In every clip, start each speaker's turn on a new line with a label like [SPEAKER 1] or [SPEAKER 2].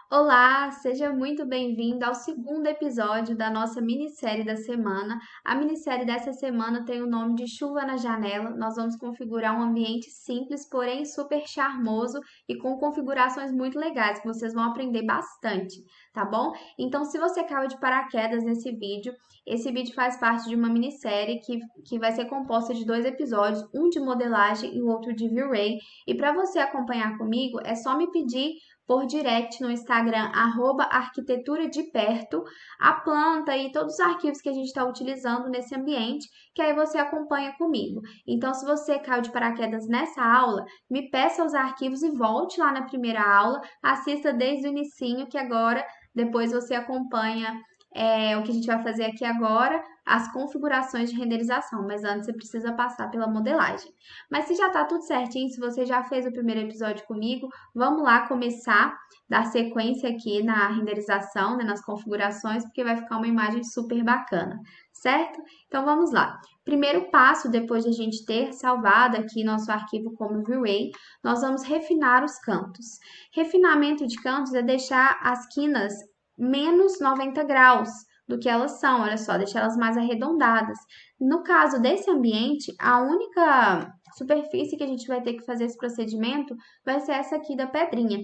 [SPEAKER 1] Olá, seja muito bem-vindo ao segundo episódio da nossa minissérie da semana. A minissérie dessa semana tem o nome de Chuva na Janela. Nós vamos configurar um ambiente simples, porém super charmoso e com configurações muito legais que vocês vão aprender bastante, tá bom? Então, se você caiu de paraquedas nesse vídeo, esse vídeo faz parte de uma minissérie que vai ser composta de dois episódios, um de modelagem e o outro de V-Ray. E para você acompanhar comigo, é só me pedir por direct no Instagram, arquitetura de perto, a planta e todos os arquivos que a gente está utilizando nesse ambiente, que aí você acompanha comigo. Então, se você caiu de paraquedas nessa aula, me peça os arquivos e volte lá na primeira aula, assista desde o inicinho, que agora depois você acompanha o que a gente vai fazer aqui agora, as configurações de renderização, mas antes você precisa passar pela modelagem. Mas se já está tudo certinho, se você já fez o primeiro episódio comigo, vamos lá começar, dar sequência aqui na renderização, né, nas configurações, porque vai ficar uma imagem super bacana, certo? Então vamos lá. Primeiro passo, depois de a gente ter salvado aqui nosso arquivo como V-Ray, nós vamos refinar os cantos. Refinamento de cantos é deixar as quinas menos 90 graus do que elas são, olha só, deixar elas mais arredondadas. No caso desse ambiente, a única superfície que a gente vai ter que fazer esse procedimento vai ser essa aqui da pedrinha.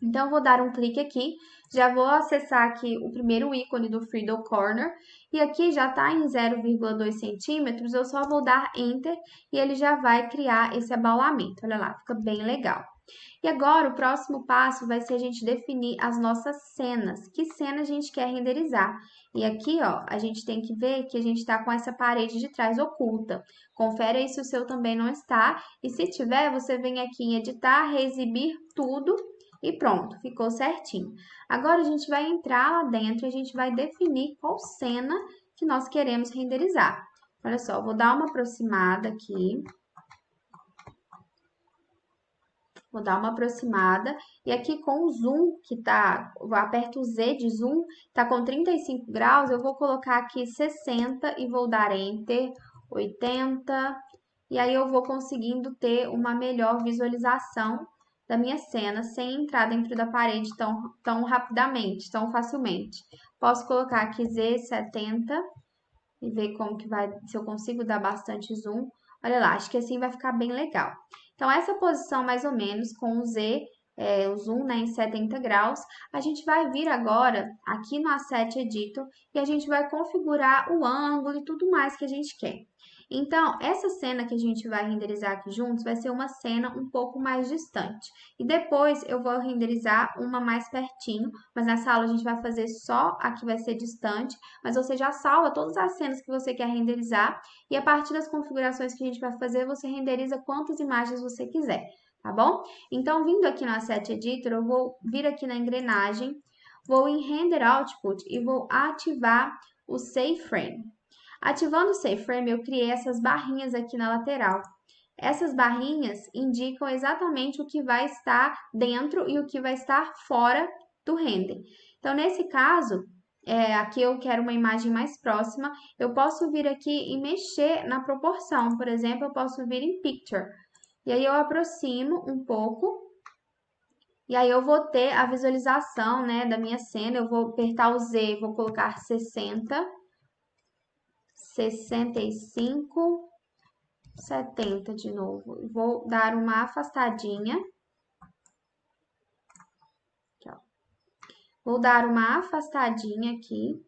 [SPEAKER 1] Então, eu vou dar um clique aqui, já vou acessar aqui o primeiro ícone do Freedom Corner, e aqui já está em 0,2 centímetros, eu só vou dar Enter e ele já vai criar esse abaulamento. Olha lá, fica bem legal. E agora, o próximo passo vai ser a gente definir as nossas cenas. Que cena a gente quer renderizar? E aqui, ó, a gente tem que ver que a gente está com essa parede de trás oculta. Confere aí se o seu também não está. E se tiver, você vem aqui em editar, reexibir tudo e pronto, ficou certinho. Agora, a gente vai entrar lá dentro e a gente vai definir qual cena que nós queremos renderizar. Olha só, vou dar uma aproximada aqui. Vou dar uma aproximada e aqui com o zoom, que tá, eu aperto o Z de zoom, tá com 35 graus, eu vou colocar aqui 60 e vou dar Enter, 80, e aí eu vou conseguindo ter uma melhor visualização da minha cena sem entrar dentro da parede tão rapidamente, tão facilmente. Posso colocar aqui Z70 e ver como que vai, se eu consigo dar bastante zoom. Olha lá, acho que assim vai ficar bem legal. Então, essa posição mais ou menos com o Z, o zoom, né, em 70 graus, a gente vai vir agora aqui no Asset Editor e a gente vai configurar o ângulo e tudo mais que a gente quer. Então, essa cena que a gente vai renderizar aqui juntos vai ser uma cena um pouco mais distante. E depois eu vou renderizar uma mais pertinho, mas nessa aula a gente vai fazer só a que vai ser distante, mas você já salva todas as cenas que você quer renderizar e a partir das configurações que a gente vai fazer, você renderiza quantas imagens você quiser, tá bom? Então, vindo aqui no Asset Editor, eu vou vir aqui na engrenagem, vou em Render Output e vou ativar o Save Frame. Ativando o Save Frame, eu criei essas barrinhas aqui na lateral. Essas barrinhas indicam exatamente o que vai estar dentro e o que vai estar fora do render. Então, nesse caso, aqui eu quero uma imagem mais próxima, eu posso vir aqui e mexer na proporção. Por exemplo, eu posso vir em Picture. E aí eu aproximo um pouco. E aí eu vou ter a visualização, né, da minha cena. Eu vou apertar o Z, vou colocar 60, 65, 70 de novo. Vou dar uma afastadinha. Aqui, ó. Vou dar uma afastadinha aqui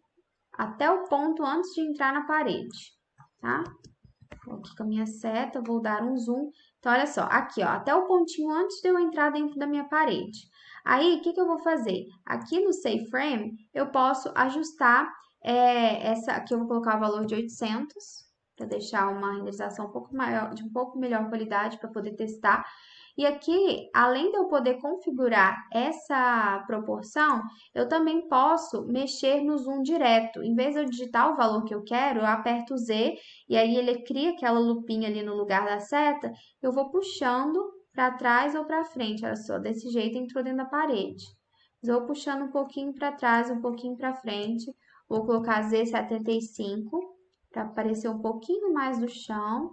[SPEAKER 1] até o ponto antes de entrar na parede, tá? Vou aqui com a minha seta, vou dar um zoom. Então, olha só, aqui, ó, até o pontinho antes de eu entrar dentro da minha parede. Aí, o que que eu vou fazer? Aqui no Save Frame, eu posso ajustar essa... Aqui eu vou colocar o valor de 800, para deixar uma renderização um pouco maior, de um pouco melhor qualidade, para poder testar. E aqui, além de eu poder configurar essa proporção, eu também posso mexer no zoom direto. Em vez de eu digitar o valor que eu quero, eu aperto o Z e aí ele cria aquela lupinha ali no lugar da seta. Eu vou puxando para trás ou para frente, olha só, desse jeito entrou dentro da parede. Eu vou puxando um pouquinho para trás, um pouquinho para frente. Vou colocar Z75 para aparecer um pouquinho mais do chão.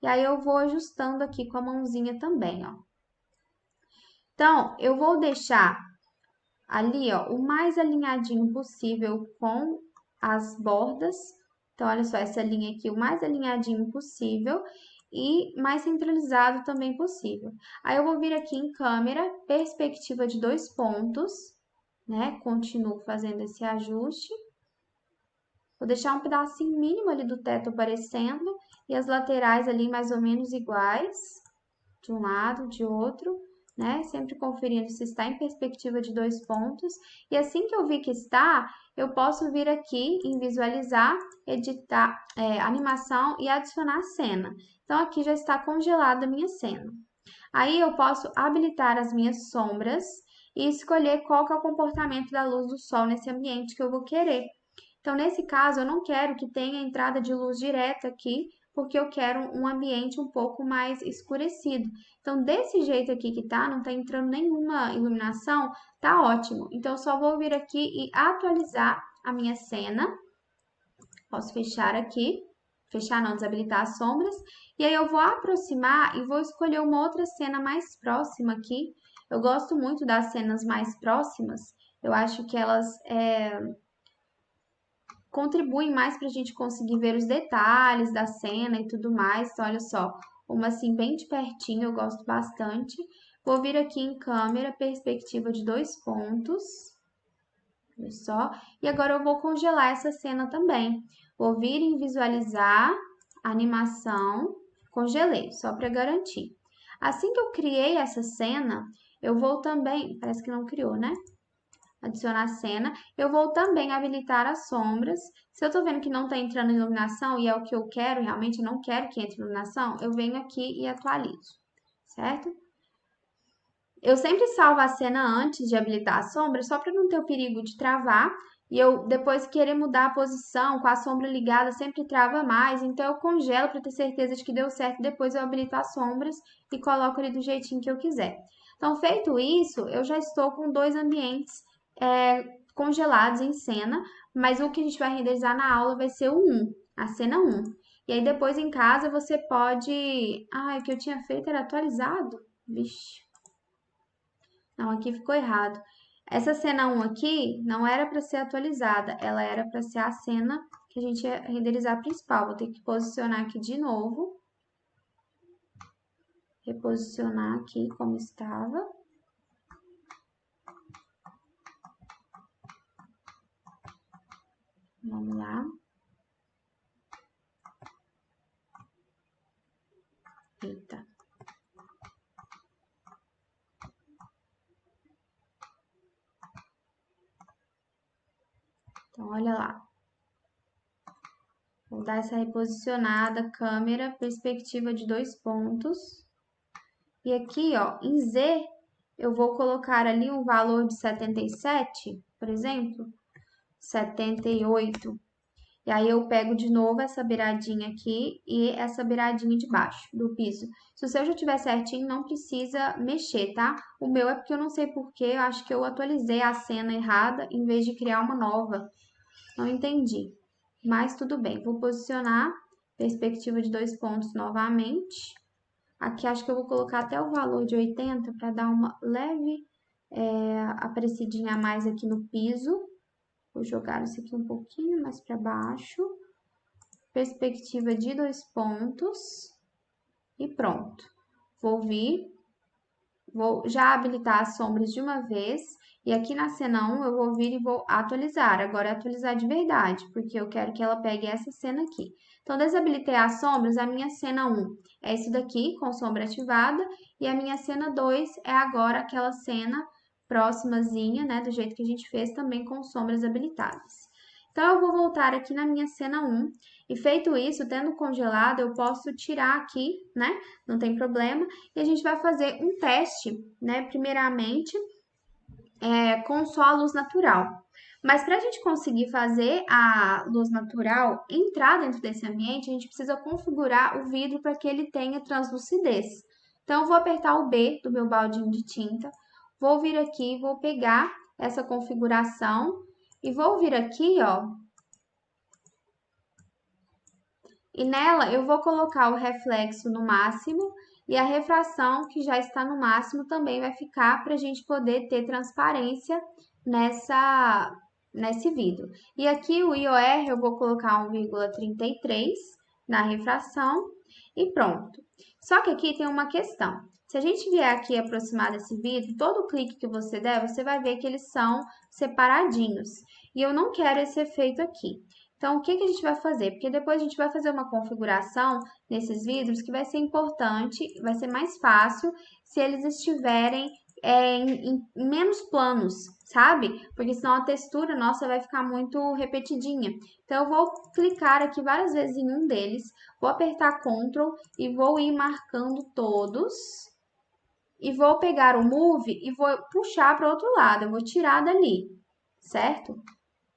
[SPEAKER 1] E aí eu vou ajustando aqui com a mãozinha também, ó. Então, eu vou deixar ali, ó, o mais alinhadinho possível com as bordas. Então, olha só, essa linha aqui, o mais alinhadinho possível e mais centralizado também possível. Aí, eu vou vir aqui em câmera, perspectiva de 2 pontos, né? Continuo fazendo esse ajuste. Vou deixar um pedacinho mínimo ali do teto aparecendo e as laterais ali mais ou menos iguais, de um lado, de outro, né? Sempre conferindo se está em perspectiva de 2 pontos. E assim que eu vi que está, eu posso vir aqui em visualizar, editar, animação e adicionar cena. Então, aqui já está congelada a minha cena. Aí, eu posso habilitar as minhas sombras e escolher qual que é o comportamento da luz do sol nesse ambiente que eu vou querer. Então, nesse caso, eu não quero que tenha entrada de luz direta aqui, porque eu quero um ambiente um pouco mais escurecido. Então, desse jeito aqui que tá, não tá entrando nenhuma iluminação, tá ótimo. Então, eu só vou vir aqui e atualizar a minha cena. Posso fechar aqui. Fechar não, desabilitar as sombras. E aí, eu vou aproximar e vou escolher uma outra cena mais próxima aqui. Eu gosto muito das cenas mais próximas. Eu acho que elas contribuem mais para a gente conseguir ver os detalhes da cena e tudo mais. Então, olha só, uma assim bem de pertinho, eu gosto bastante. Vou vir aqui em câmera, perspectiva de 2 pontos. Olha só. E agora eu vou congelar essa cena também. Vou vir em visualizar, animação, congelei, só para garantir. Assim que eu criei essa cena, eu vou também, parece que não criou, né? Adicionar cena, eu vou também habilitar as sombras. Se eu tô vendo que não tá entrando iluminação e é o que eu quero, realmente eu não quero que entre iluminação, eu venho aqui e atualizo, certo? Eu sempre salvo a cena antes de habilitar a sombra, só para não ter o perigo de travar. E eu depois querer mudar a posição com a sombra ligada sempre trava mais, então eu congelo para ter certeza de que deu certo. Depois eu habilito as sombras e coloco ali do jeitinho que eu quiser. Então, feito isso, eu já estou com 2 ambientes congelados em cena, mas o que a gente vai renderizar na aula vai ser o 1, a cena 1. E aí depois em casa você pode... Ah, o que eu tinha feito era atualizado? Vixe. Não, aqui ficou errado. Essa cena 1 aqui não era para ser atualizada, ela era para ser a cena que a gente ia renderizar principal. Vou ter que posicionar aqui de novo. Reposicionar aqui como estava. Vamos lá. Eita. Então, olha lá. Vou dar essa reposicionada, câmera, perspectiva de 2 pontos. E aqui, ó, em Z, eu vou colocar ali um valor de 77, por exemplo, 78. E aí, eu pego de novo essa beiradinha aqui e essa beiradinha de baixo do piso. Se o seu já tiver certinho, não precisa mexer, tá? O meu é porque eu não sei porquê, eu acho que eu atualizei a cena errada em vez de criar uma nova. Não entendi. Mas tudo bem, vou posicionar perspectiva de 2 pontos novamente. Aqui acho que eu vou colocar até o valor de 80 para dar uma leve aparecidinha a mais aqui no piso. Vou jogar isso aqui um pouquinho mais para baixo. Perspectiva de 2 pontos. E pronto. Vou vir, vou já habilitar as sombras de uma vez. E aqui na cena 1 eu vou vir e vou atualizar. Agora é atualizar de verdade, porque eu quero que ela pegue essa cena aqui. Então, desabilitei as sombras, a minha cena 1 é isso daqui, com sombra ativada. E a minha cena 2 é agora aquela cena próximazinha, né, do jeito que a gente fez, também com sombras habilitadas. Então, eu vou voltar aqui na minha cena 1. E feito isso, tendo congelado, eu posso tirar aqui, né, não tem problema. E a gente vai fazer um teste, né, primeiramente com só a luz natural. Mas para a gente conseguir fazer a luz natural entrar dentro desse ambiente, a gente precisa configurar o vidro para que ele tenha translucidez. Então, eu vou apertar o B do meu baldinho de tinta, vou vir aqui, vou pegar essa configuração e vou vir aqui, ó. E nela eu vou colocar o reflexo no máximo e a refração, que já está no máximo, também vai ficar para a gente poder ter transparência nesse vidro. E aqui o IOR eu vou colocar 1,33 na refração e pronto. Só que aqui tem uma questão. Se a gente vier aqui aproximar desse vidro, todo clique que você der, você vai ver que eles são separadinhos. E eu não quero esse efeito aqui. Então, o que a gente vai fazer? Porque depois a gente vai fazer uma configuração nesses vidros que vai ser importante, vai ser mais fácil se eles estiverem em menos planos, sabe? Porque senão a textura nossa vai ficar muito repetidinha. Então, eu vou clicar aqui várias vezes em um deles, vou apertar Ctrl e vou ir marcando todos. E vou pegar o Move e vou puxar para o outro lado, eu vou tirar dali, certo?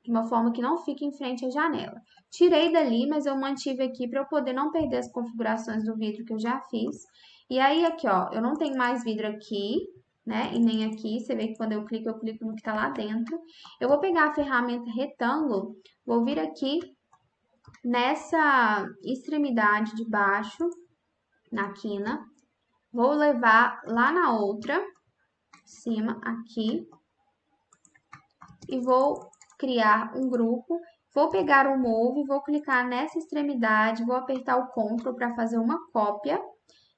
[SPEAKER 1] De uma forma que não fique em frente à janela. Tirei dali, mas eu mantive aqui para eu poder não perder as configurações do vidro que eu já fiz. E aí, aqui, ó, eu não tenho mais vidro aqui, né? E nem aqui. Você vê que quando eu clico no que tá lá dentro. Eu vou pegar a ferramenta retângulo, vou vir aqui nessa extremidade de baixo, na quina. Vou levar lá na outra, cima, aqui. E vou criar um grupo, vou pegar o Move, vou clicar nessa extremidade, vou apertar o Ctrl para fazer uma cópia,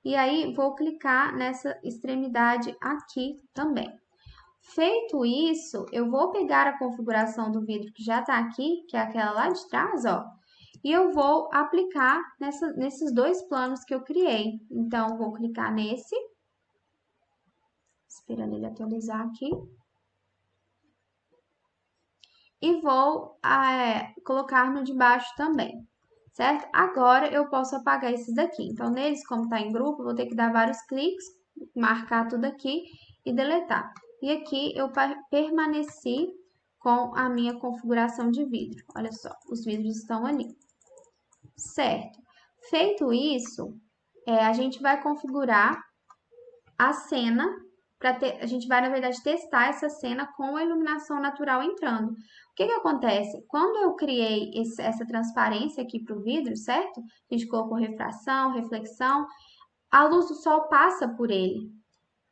[SPEAKER 1] e aí vou clicar nessa extremidade aqui também. Feito isso, eu vou pegar a configuração do vidro que já está aqui, que é aquela lá de trás, ó, e eu vou aplicar nesses dois planos que eu criei. Então, vou clicar nesse, esperando ele atualizar aqui. E vou colocar no de baixo também, certo? Agora eu posso apagar esses daqui. Então, neles, como está em grupo, vou ter que dar vários cliques, marcar tudo aqui e deletar. E aqui eu permaneci com a minha configuração de vidro. Olha só, os vidros estão ali, certo? Feito isso, a gente vai configurar a cena. A gente vai, na verdade, testar essa cena com a iluminação natural entrando. O que acontece? Quando eu criei essa transparência aqui para o vidro, certo? A gente colocou refração, reflexão, a luz do sol passa por ele.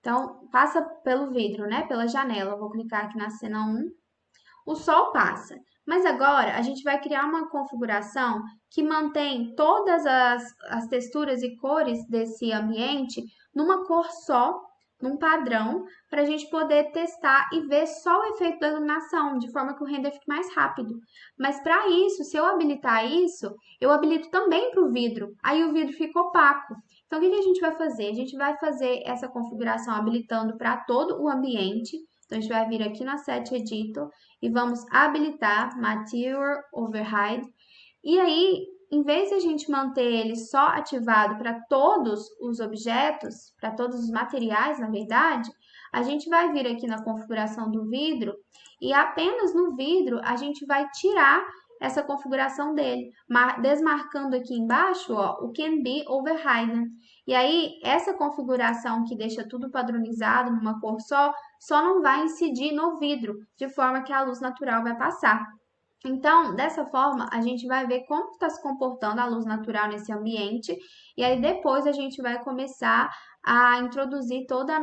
[SPEAKER 1] Então, passa pelo vidro, né? Pela janela. Eu vou clicar aqui na cena 1. O sol passa. Mas agora, a gente vai criar uma configuração que mantém todas as texturas e cores desse ambiente numa cor só, num padrão, para a gente poder testar e ver só o efeito da iluminação, de forma que o render fique mais rápido. Mas para isso, se eu habilitar isso, eu habilito também para o vidro, aí o vidro fica opaco. Então, o que a gente vai fazer? A gente vai fazer essa configuração habilitando para todo o ambiente. Então, a gente vai vir aqui na Set Editor e vamos habilitar Material Override. E aí, em vez de a gente manter ele só ativado para todos os objetos, para todos os materiais, na verdade, a gente vai vir aqui na configuração do vidro e apenas no vidro a gente vai tirar essa configuração dele, desmarcando aqui embaixo, ó, o Can Be Overriden. E aí, essa configuração que deixa tudo padronizado numa cor só não vai incidir no vidro, de forma que a luz natural vai passar. Então, dessa forma, a gente vai ver como está se comportando a luz natural nesse ambiente e aí depois a gente vai começar a introduzir toda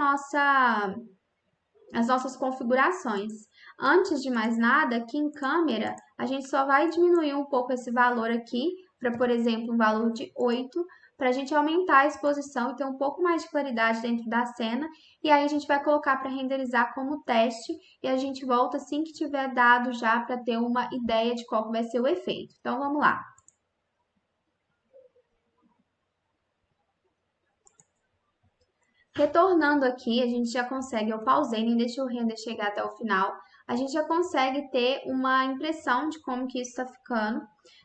[SPEAKER 1] as nossas configurações. Antes de mais nada, aqui em câmera, a gente só vai diminuir um pouco esse valor aqui, para, por exemplo, um valor de 8, para a gente aumentar a exposição e ter um pouco mais de claridade dentro da cena. E aí a gente vai colocar para renderizar como teste e a gente volta assim que tiver dado já para ter uma ideia de qual vai ser o efeito. Então, vamos lá. Retornando aqui, a gente já consegue, eu pausei, nem deixei o render chegar até o final, a gente já consegue ter uma impressão de como que isso está ficando.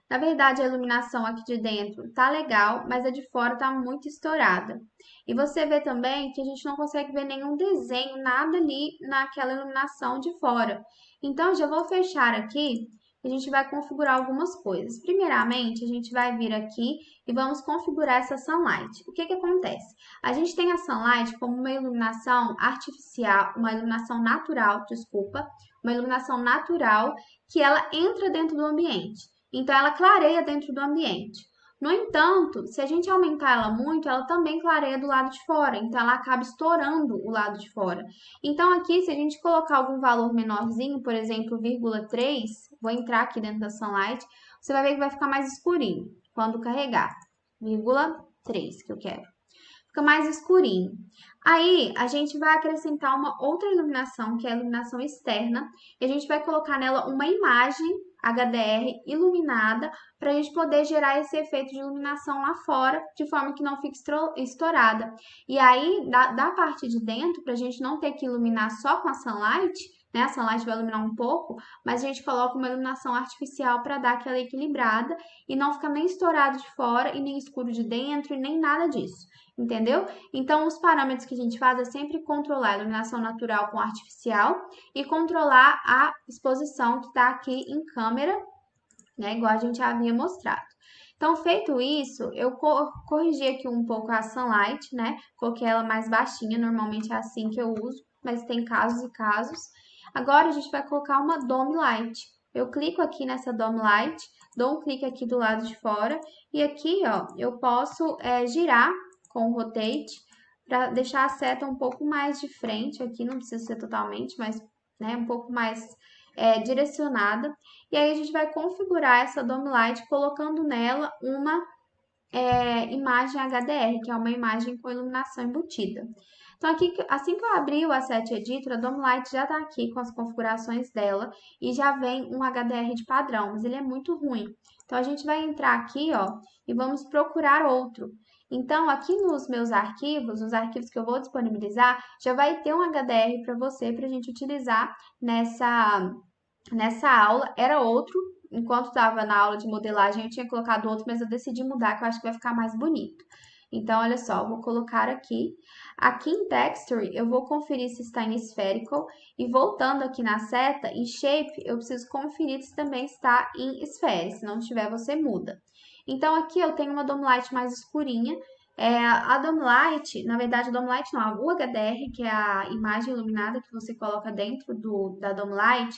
[SPEAKER 1] Na verdade, a iluminação aqui de dentro tá legal, mas a de fora tá muito estourada. E você vê também que a gente não consegue ver nenhum desenho, nada ali naquela iluminação de fora. Então, já vou fechar aqui. A gente vai configurar algumas coisas. Primeiramente, a gente vai vir aqui e vamos configurar essa sunlight. O que acontece? A gente tem a sunlight como uma iluminação artificial, uma iluminação natural, desculpa, uma iluminação natural que ela entra dentro do ambiente. Então, ela clareia dentro do ambiente. No entanto, se a gente aumentar ela muito, ela também clareia do lado de fora, então ela acaba estourando o lado de fora. Então aqui, se a gente colocar algum valor menorzinho, por exemplo, 0,3, vou entrar aqui dentro da Sunlight, você vai ver que vai ficar mais escurinho quando carregar. 0,3 que eu quero. Fica mais escurinho. Aí, a gente vai acrescentar uma outra iluminação, que é a iluminação externa, e a gente vai colocar nela uma imagem HDR iluminada para a gente poder gerar esse efeito de iluminação lá fora, de forma que não fique estourada. E aí, da parte de dentro, para a gente não ter que iluminar só com a Sunlight, né? A Sunlight vai iluminar um pouco, mas a gente coloca uma iluminação artificial para dar aquela equilibrada e não ficar nem estourado de fora e nem escuro de dentro e nem nada disso. Entendeu? Então, os parâmetros que a gente faz é sempre controlar a iluminação natural com artificial e controlar a exposição que está aqui em câmera, né? Igual a gente havia mostrado. Então, feito isso, eu corrigi aqui um pouco a Sunlight, né? Coloquei ela mais baixinha, normalmente é assim que eu uso, mas tem casos e casos. Agora, a gente vai colocar uma Dome Light. Eu clico aqui nessa Dome Light, dou um clique aqui do lado de fora e aqui, ó, eu posso girar com o Rotate, para deixar a seta um pouco mais de frente, aqui não precisa ser totalmente, mas né, um pouco mais direcionada. E aí a gente vai configurar essa Dome Light colocando nela uma imagem HDR, que é uma imagem com iluminação embutida. Então, aqui, assim que eu abrir o Asset Editor, a Dome Light já está aqui com as configurações dela e já vem um HDR de padrão, mas ele é muito ruim. Então, a gente vai entrar aqui, ó, e vamos procurar outro. Então, aqui nos meus arquivos, os arquivos que eu vou disponibilizar, já vai ter um HDR para você, para a gente utilizar nessa aula. Era outro, enquanto estava na aula de modelagem, eu tinha colocado outro, mas eu decidi mudar, que eu acho que vai ficar mais bonito. Então, olha só, eu vou colocar aqui. Aqui em Texture, eu vou conferir se está em Spherical. E voltando aqui na seta, em Shape, eu preciso conferir se também está em Sphere. Se não estiver, você muda. Então, aqui eu tenho uma Dome Light mais escurinha. A Dome Light, na verdade, a Dome Light não, o HDR, que é a imagem iluminada que você coloca dentro da Dome Light,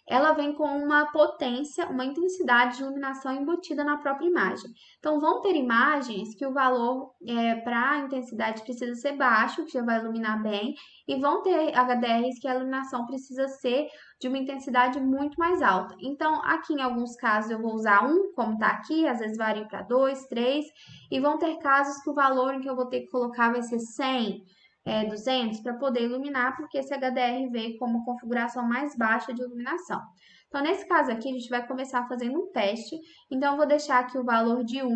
[SPEAKER 1] ela vem com uma potência, uma intensidade de iluminação embutida na própria imagem. Então, vão ter imagens que o valor para a intensidade precisa ser baixo, que já vai iluminar bem, e vão ter HDRs que a iluminação precisa ser de uma intensidade muito mais alta. Então, aqui em alguns casos eu vou usar 1, como está aqui, às vezes varia para 2, 3, e vão ter casos que o valor em que eu vou ter que colocar vai ser 100, 200 para poder iluminar, porque esse HDR veio com uma configuração mais baixa de iluminação. Então, nesse caso aqui, a gente vai começar fazendo um teste. Então, eu vou deixar aqui o valor de 1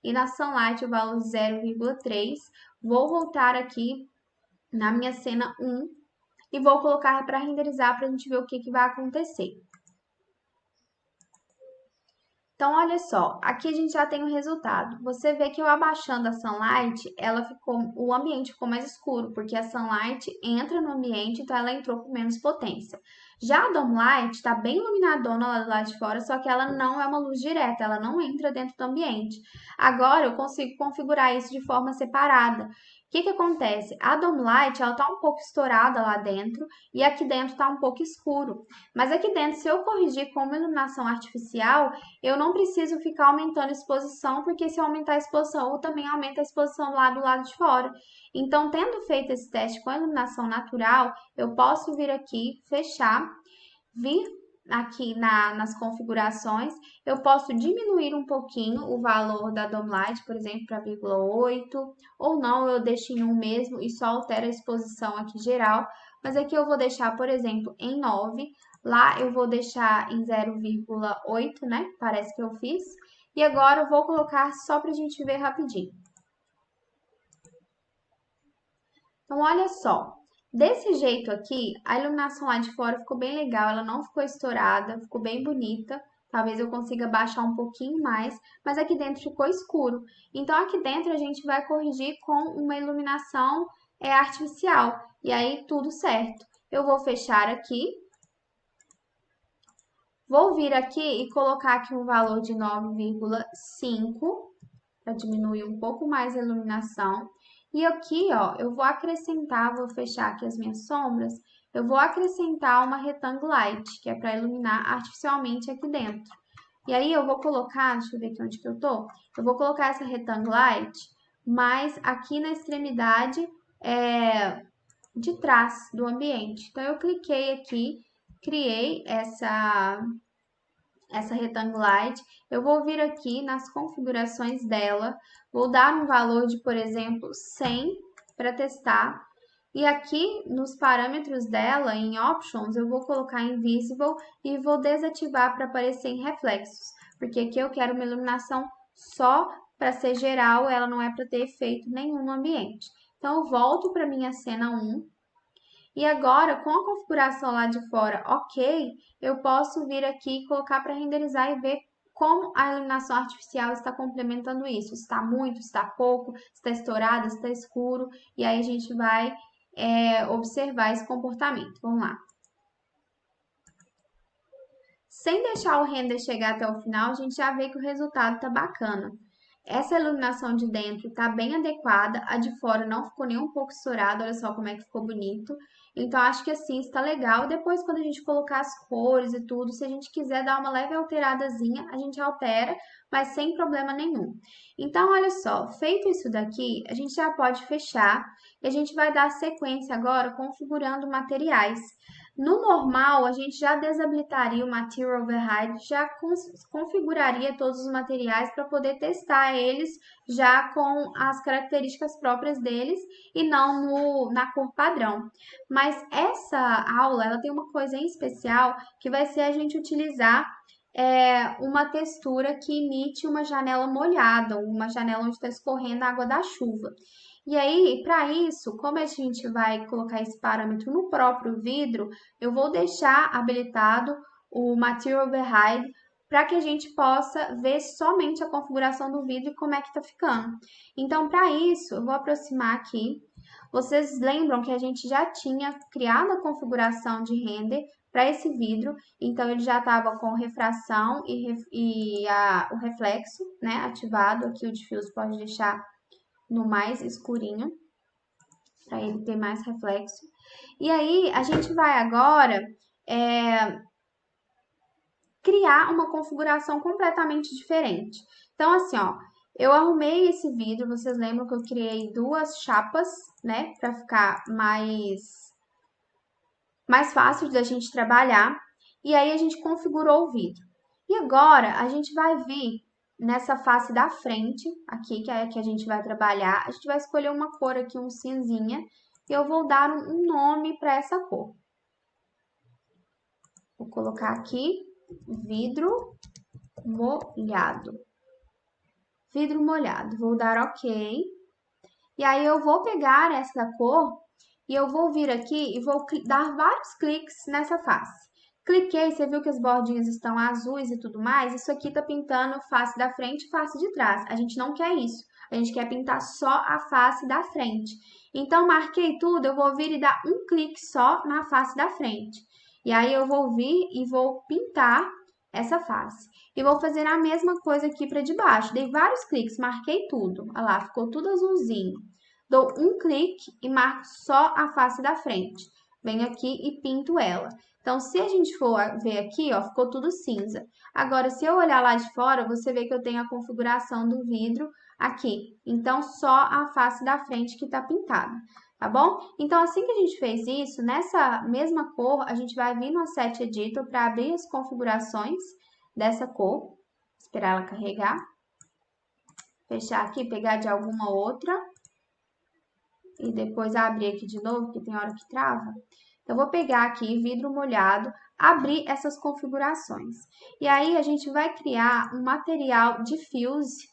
[SPEAKER 1] e na Sunlight o valor de 0,3. Vou voltar aqui na minha cena 1 e vou colocar para renderizar para a gente ver o que vai acontecer. Então, olha só, aqui a gente já tem o resultado. Você vê que eu abaixando a Sunlight, o ambiente ficou mais escuro, porque a Sunlight entra no ambiente, então ela entrou com menos potência. Já a Dome Light está bem iluminadona lá do lado de fora, só que ela não é uma luz direta, ela não entra dentro do ambiente. Agora eu consigo configurar isso de forma separada. O que acontece? A Dome Light, ela tá um pouco estourada lá dentro e aqui dentro tá um pouco escuro. Mas aqui dentro, se eu corrigir com uma iluminação artificial, eu não preciso ficar aumentando a exposição, porque se eu aumentar a exposição, eu também aumento a exposição lá do lado de fora. Então, tendo feito esse teste com a iluminação natural, eu posso vir aqui, fechar, vir aqui nas configurações, eu posso diminuir um pouquinho o valor da Dome Light, por exemplo, para 0,8, ou não, eu deixo em 1 mesmo e só altero a exposição aqui geral, mas aqui eu vou deixar, por exemplo, em 9, lá eu vou deixar em 0,8, né? Parece que eu fiz. E agora eu vou colocar só para a gente ver rapidinho. Então, olha só. Desse jeito aqui, a iluminação lá de fora ficou bem legal, ela não ficou estourada, ficou bem bonita. Talvez eu consiga baixar um pouquinho mais, mas aqui dentro ficou escuro. Então, aqui dentro a gente vai corrigir com uma iluminação artificial. E aí, tudo certo. Eu vou fechar aqui. Vou vir aqui e colocar aqui um valor de 9,5 para diminuir um pouco mais a iluminação. E aqui, ó, eu vou acrescentar, vou fechar aqui as minhas sombras, eu vou acrescentar uma Rectangle Light, que é para iluminar artificialmente aqui dentro. E aí eu vou colocar, deixa eu ver aqui onde que eu tô. Eu vou colocar essa Rectanglite, mas aqui na extremidade de trás do ambiente. Então eu cliquei aqui, criei essa Rectanglite. Eu vou vir aqui nas configurações dela, vou dar um valor de, por exemplo, 100 para testar. E aqui nos parâmetros dela, em Options, eu vou colocar Invisible e vou desativar para aparecer em reflexos, porque aqui eu quero uma iluminação só para ser geral, ela não é para ter efeito nenhum no ambiente. Então eu volto para minha cena 1 e agora, com a configuração lá de fora ok, eu posso vir aqui e colocar para renderizar e ver como a iluminação artificial está complementando isso. Está muito, está pouco, está estourado, está escuro. E aí a gente vai observar esse comportamento. Vamos lá. Sem deixar o render chegar até o final, a gente já vê que o resultado está bacana. Essa iluminação de dentro está bem adequada, a de fora não ficou nem um pouco estourada, olha só como é que ficou bonito. Então, acho que assim está legal. Depois, quando a gente colocar as cores e tudo, se a gente quiser dar uma leve alteradazinha, a gente altera, mas sem problema nenhum. Então, olha só, feito isso daqui, a gente já pode fechar e a gente vai dar sequência agora configurando materiais. No normal, a gente já desabilitaria o Material Override, já configuraria todos os materiais para poder testar eles já com as características próprias deles e não na cor padrão. Mas essa aula, ela tem uma coisa em especial que vai ser a gente utilizar uma textura que imite uma janela molhada, uma janela onde está escorrendo a água da chuva. E aí, para isso, como a gente vai colocar esse parâmetro no próprio vidro, eu vou deixar habilitado o Material Override para que a gente possa ver somente a configuração do vidro e como é que está ficando. Então, para isso, eu vou aproximar aqui. Vocês lembram que a gente já tinha criado a configuração de render para esse vidro, então ele já estava com refração e o reflexo, né, ativado. Aqui o diffuse pode deixar no mais escurinho, para ele ter mais reflexo. E aí, a gente vai agora criar uma configuração completamente diferente. Então, assim, ó, eu arrumei esse vidro, vocês lembram que eu criei duas chapas, né, para ficar mais fácil da gente trabalhar. E aí, a gente configurou o vidro. E agora, a gente vai vir nessa face da frente, aqui, que é a que a gente vai trabalhar, a gente vai escolher uma cor aqui, um cinzinha, e eu vou dar um nome para essa cor. Vou colocar aqui, vidro molhado. Vidro molhado, vou dar ok. E aí eu vou pegar essa cor e eu vou vir aqui e vou dar vários cliques nessa face. Cliquei, você viu que as bordinhas estão azuis e tudo mais? Isso aqui tá pintando face da frente e face de trás. A gente não quer isso. A gente quer pintar só a face da frente. Então, marquei tudo, eu vou vir e dar um clique só na face da frente. E aí eu vou vir e vou pintar essa face. E vou fazer a mesma coisa aqui para de baixo. Dei vários cliques, marquei tudo. Olha lá, ficou tudo azulzinho. Dou um clique e marco só a face da frente. Venho aqui e pinto ela. Então, se a gente for ver aqui, ó, ficou tudo cinza. Agora, se eu olhar lá de fora, você vê que eu tenho a configuração do vidro aqui. Então, só a face da frente que tá pintada, tá bom? Então, assim que a gente fez isso, nessa mesma cor, a gente vai vir no Asset Editor para abrir as configurações dessa cor. Esperar ela carregar. Fechar aqui, pegar de alguma outra. E depois abrir aqui de novo, porque tem hora que trava. Então, vou pegar aqui vidro molhado, abrir essas configurações. E aí, a gente vai criar um material diffuse,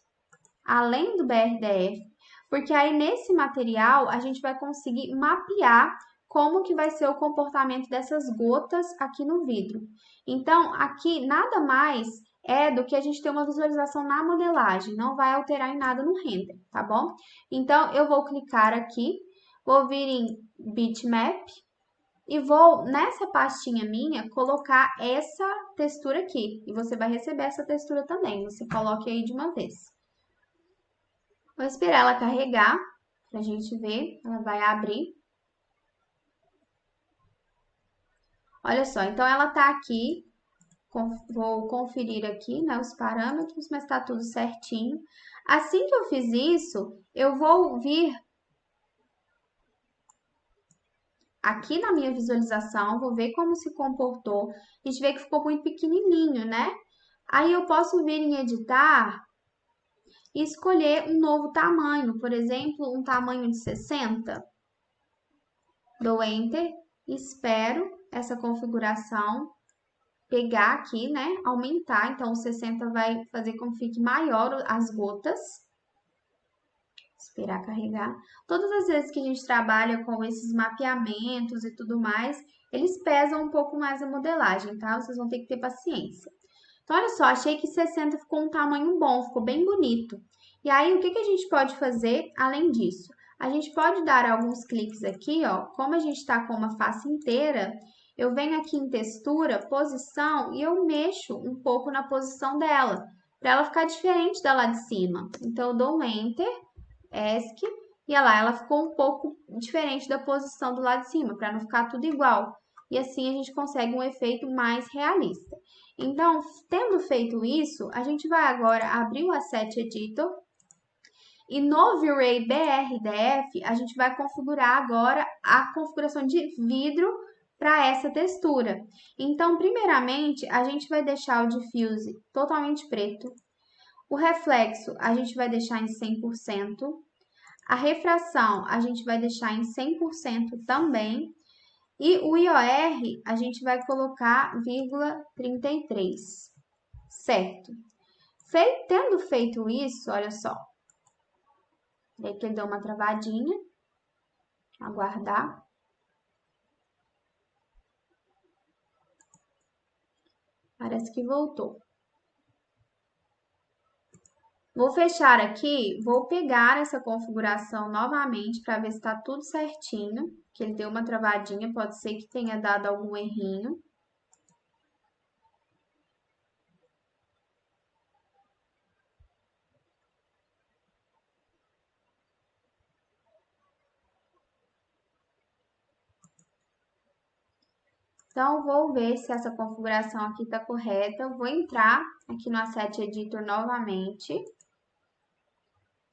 [SPEAKER 1] além do BRDF, porque aí nesse material a gente vai conseguir mapear como que vai ser o comportamento dessas gotas aqui no vidro. Então, aqui nada mais é do que a gente ter uma visualização na modelagem, não vai alterar em nada no render, tá bom? Então, eu vou clicar aqui, vou vir em Bitmap, e vou, nessa pastinha minha, colocar essa textura aqui. E você vai receber essa textura também. Você coloque aí de uma vez. Vou esperar ela carregar, pra gente ver. Ela vai abrir. Olha só, então ela tá aqui. Vou conferir aqui, né, os parâmetros, mas está tudo certinho. Assim que eu fiz isso, eu vou vir aqui na minha visualização, vou ver como se comportou. A gente vê que ficou muito pequenininho, né? Aí eu posso vir em editar e escolher um novo tamanho, por exemplo, um tamanho de 60. Dou Enter, espero essa configuração pegar aqui, né? Aumentar, então o 60 vai fazer com que fique maior as gotas. Esperar carregar. Todas as vezes que a gente trabalha com esses mapeamentos e tudo mais, eles pesam um pouco mais a modelagem, tá? Vocês vão ter que ter paciência. Então, olha só, achei que 60 ficou um tamanho bom, ficou bem bonito. E aí, o que a gente pode fazer além disso? A gente pode dar alguns cliques aqui, ó. Como a gente está com uma face inteira, eu venho aqui em textura, posição, e eu mexo um pouco na posição dela, para ela ficar diferente da lá de cima. Então, eu dou um Enter, ESC, e olha lá, ela ficou um pouco diferente da posição do lado de cima, para não ficar tudo igual. E assim a gente consegue um efeito mais realista. Então, tendo feito isso, a gente vai agora abrir o Asset Editor e no V-Ray BRDF a gente vai configurar agora a configuração de vidro para essa textura. Então, primeiramente, a gente vai deixar o diffuse totalmente preto. O reflexo a gente vai deixar em 100%. A refração a gente vai deixar em 100% também. E o IOR, a gente vai colocar 0,33, certo? Tendo feito isso, olha só. Daí que ele deu uma travadinha. Aguardar. Parece que voltou. Vou fechar aqui, vou pegar essa configuração novamente para ver se está tudo certinho. Que ele deu uma travadinha, pode ser que tenha dado algum errinho. Então, vou ver se essa configuração aqui está correta. Eu vou entrar aqui no Asset Editor novamente.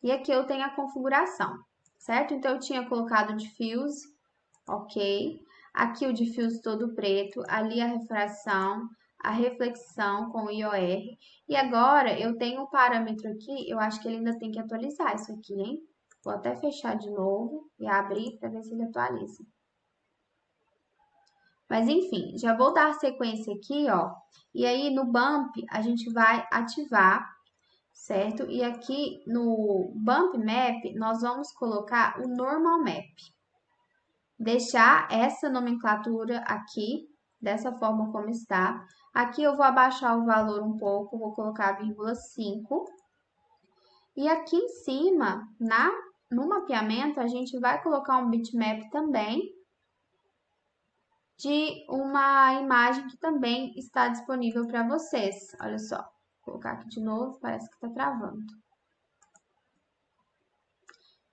[SPEAKER 1] E aqui eu tenho a configuração, certo? Então, eu tinha colocado o diffuse, ok. Aqui o diffuse todo preto, ali a refração, a reflexão com o IOR. E agora, eu tenho um parâmetro aqui, eu acho que ele ainda tem que atualizar isso aqui, hein? Vou até fechar de novo e abrir para ver se ele atualiza. Mas enfim, já vou dar sequência aqui, ó. E aí no Bump a gente vai ativar, certo? E aqui no Bump Map nós vamos colocar o Normal Map. Deixar essa nomenclatura aqui, dessa forma como está. Aqui eu vou abaixar o valor um pouco, vou colocar 0,5. E aqui em cima, no mapeamento, a gente vai colocar um bitmap também, de uma imagem que também está disponível para vocês. Olha só, vou colocar aqui de novo, parece que está travando.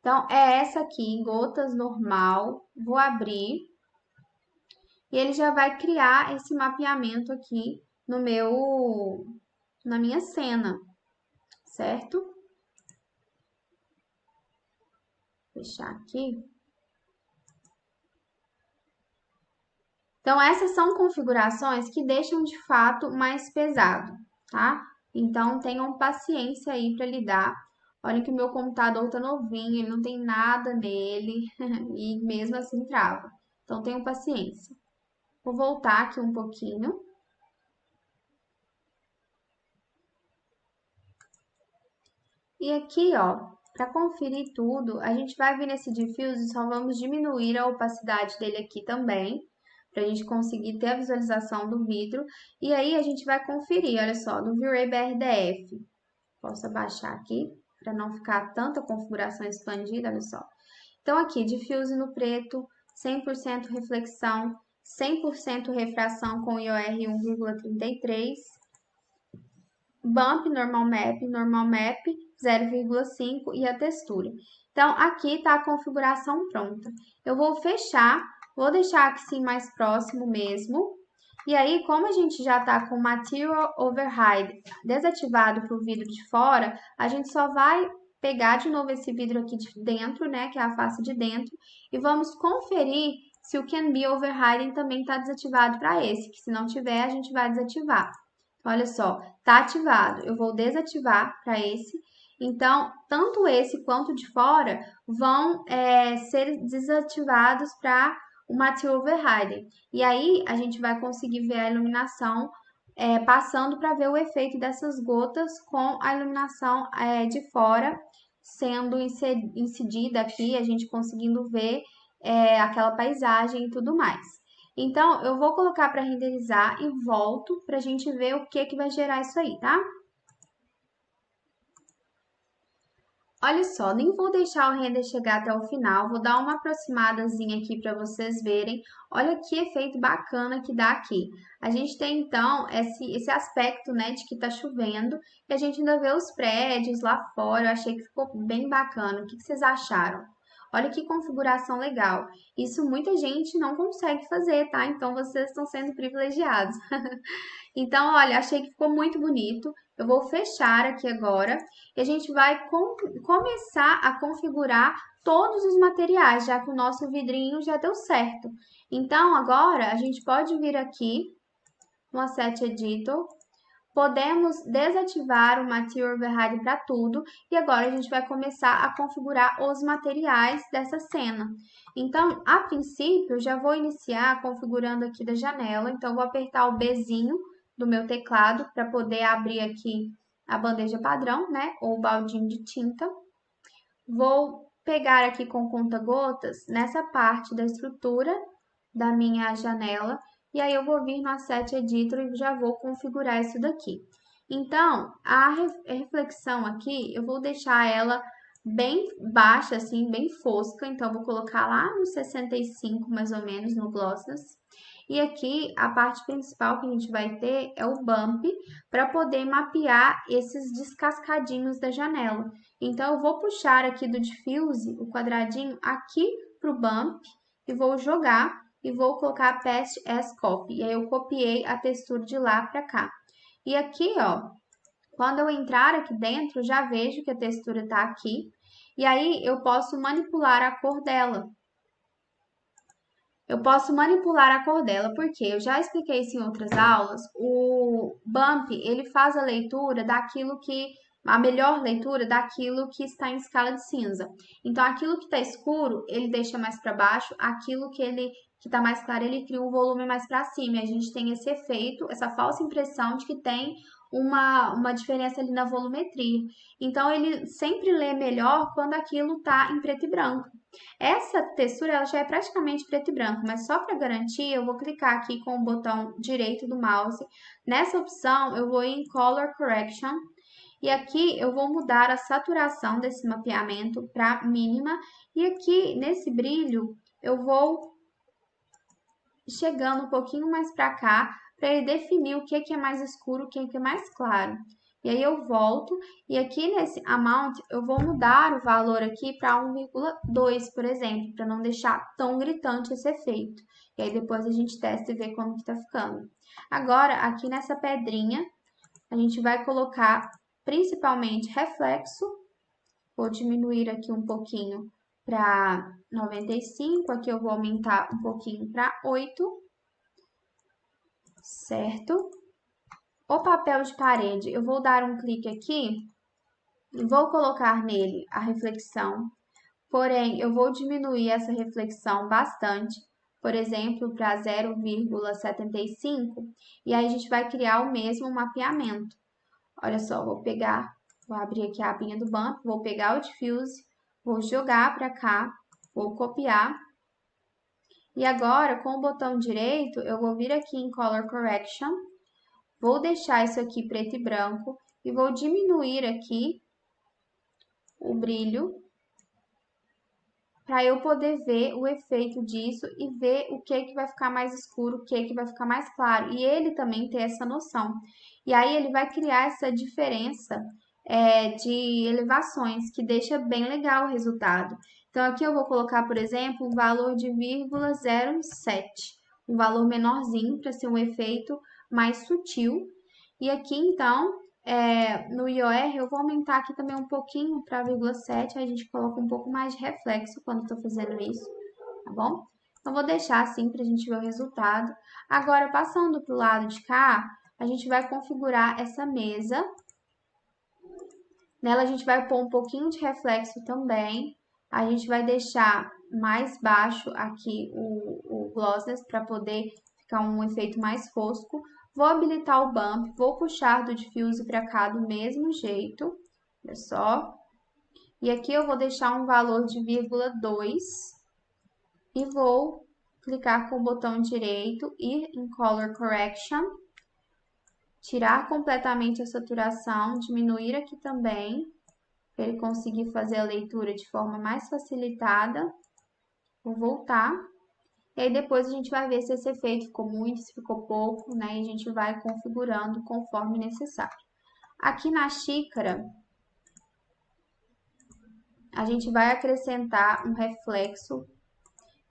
[SPEAKER 1] Então, é essa aqui, gotas normal, vou abrir. E ele já vai criar esse mapeamento aqui na minha cena, certo? Vou fechar aqui. Então, essas são configurações que deixam de fato mais pesado, tá? Então, tenham paciência aí para lidar. Olha que o meu computador tá novinho, ele não tem nada nele e mesmo assim trava. Então, tenham paciência. Vou voltar aqui um pouquinho. E aqui, ó, para conferir tudo, a gente vai vir nesse diffuse e só vamos diminuir a opacidade dele aqui também, para a gente conseguir ter a visualização do vidro. E aí, a gente vai conferir, olha só, no V-Ray BRDF. Posso abaixar aqui, para não ficar tanta configuração expandida, olha só. Então, aqui, diffuse no preto, 100% reflexão, 100% refração com IOR 1,33. Bump, normal map, 0,5 e a textura. Então, aqui está a configuração pronta. Eu vou fechar, vou deixar aqui sim mais próximo mesmo. E aí, como a gente já está com o Material Override desativado para o vidro de fora, a gente só vai pegar de novo esse vidro aqui de dentro, né, que é a face de dentro, e vamos conferir se o Can Be Overriding também está desativado para esse, que se não tiver, a gente vai desativar. Olha só, está ativado, eu vou desativar para esse. Então, tanto esse quanto de fora vão ser desativados para o Material Overriding. E aí, a gente vai conseguir ver a iluminação passando para ver o efeito dessas gotas com a iluminação de fora sendo incidida aqui, a gente conseguindo ver aquela paisagem e tudo mais. Então, eu vou colocar para renderizar e volto para a gente ver o que vai gerar isso aí, tá? Olha só, nem vou deixar o render chegar até o final, vou dar uma aproximadazinha aqui para vocês verem. Olha que efeito bacana que dá aqui. A gente tem então esse aspecto, né, de que tá chovendo e a gente ainda vê os prédios lá fora. Eu achei que ficou bem bacana. O que vocês acharam? Olha que configuração legal. Isso muita gente não consegue fazer, tá? Então vocês estão sendo privilegiados. Então, olha, achei que ficou muito bonito. Eu vou fechar aqui agora e a gente vai começar a configurar todos os materiais, já que o nosso vidrinho já deu certo. Então, agora a gente pode vir aqui no Asset Editor, podemos desativar o Material Override para tudo e agora a gente vai começar a configurar os materiais dessa cena. Então, a princípio, já vou iniciar configurando aqui da janela, então vou apertar o Bzinho do meu teclado para poder abrir aqui a bandeja padrão, né, ou o baldinho de tinta. Vou pegar aqui com conta-gotas nessa parte da estrutura da minha janela e aí eu vou vir no Asset Editor e já vou configurar isso daqui. Então, a reflexão aqui, eu vou deixar ela bem baixa, assim, bem fosca. Então, eu vou colocar lá no 65, mais ou menos, no Glossless. E aqui, a parte principal que a gente vai ter é o bump, para poder mapear esses descascadinhos da janela. Então, eu vou puxar aqui do diffuse, o quadradinho, aqui para o bump, e vou jogar e vou colocar Paste as Copy. E aí eu copiei a textura de lá para cá. E aqui, ó, quando eu entrar aqui dentro, já vejo que a textura está aqui. E aí eu posso manipular a cor dela. Eu posso manipular a cor dela, porque eu já expliquei isso em outras aulas. O Bump, ele faz a leitura daquilo que a melhor leitura daquilo que está em escala de cinza. Então, aquilo que está escuro, ele deixa mais para baixo, aquilo que está mais claro, ele cria um volume mais para cima. E a gente tem esse efeito, essa falsa impressão de que tem uma diferença ali na volumetria. Então, ele sempre lê melhor quando aquilo está em preto e branco. Essa textura ela já é praticamente preto e branco, mas só para garantir, eu vou clicar aqui com o botão direito do mouse. Nessa opção, eu vou em Color Correction e aqui eu vou mudar a saturação desse mapeamento para mínima. E aqui nesse brilho, eu vou chegando um pouquinho mais para cá para ele definir o que é mais escuro, o que é mais claro. E aí eu volto e aqui nesse amount eu vou mudar o valor aqui para 1,2, por exemplo, para não deixar tão gritante esse efeito. E aí depois a gente testa e vê como que tá ficando. Agora, aqui nessa pedrinha, a gente vai colocar principalmente reflexo. Vou diminuir aqui um pouquinho para 95, aqui eu vou aumentar um pouquinho para 8, certo? O papel de parede, eu vou dar um clique aqui e vou colocar nele a reflexão, porém, eu vou diminuir essa reflexão bastante, por exemplo, para 0,75, e aí a gente vai criar o mesmo mapeamento. Olha só, vou abrir aqui a abinha do bump, vou pegar o diffuse, vou jogar para cá, vou copiar, e agora, com o botão direito, eu vou vir aqui em Color Correction, vou deixar isso aqui preto e branco e vou diminuir aqui o brilho para eu poder ver o efeito disso e ver o que vai ficar mais escuro, o que vai ficar mais claro. E ele também tem essa noção. E aí ele vai criar essa diferença de elevações, que deixa bem legal o resultado. Então aqui eu vou colocar, por exemplo, o valor de 0,07. um valor menorzinho para ser um efeito mais sutil. E aqui, então, no IOR, eu vou aumentar aqui também um pouquinho para 0,7, aí a gente coloca um pouco mais de reflexo quando estou fazendo isso, tá bom? Então, vou deixar assim para a gente ver o resultado. Agora, passando para o lado de cá, a gente vai configurar essa mesa. Nela, a gente vai pôr um pouquinho de reflexo também. A gente vai deixar mais baixo aqui o glossiness para poder ficar um efeito mais fosco. Vou habilitar o bump, vou puxar do diffuse para cá do mesmo jeito, olha só. E aqui eu vou deixar um valor de 0,2 e vou clicar com o botão direito, ir em Color Correction, tirar completamente a saturação, diminuir aqui também, para ele conseguir fazer a leitura de forma mais facilitada. Vou voltar. E aí depois a gente vai ver se esse efeito ficou muito, se ficou pouco, né? E a gente vai configurando conforme necessário. Aqui na xícara, a gente vai acrescentar um reflexo.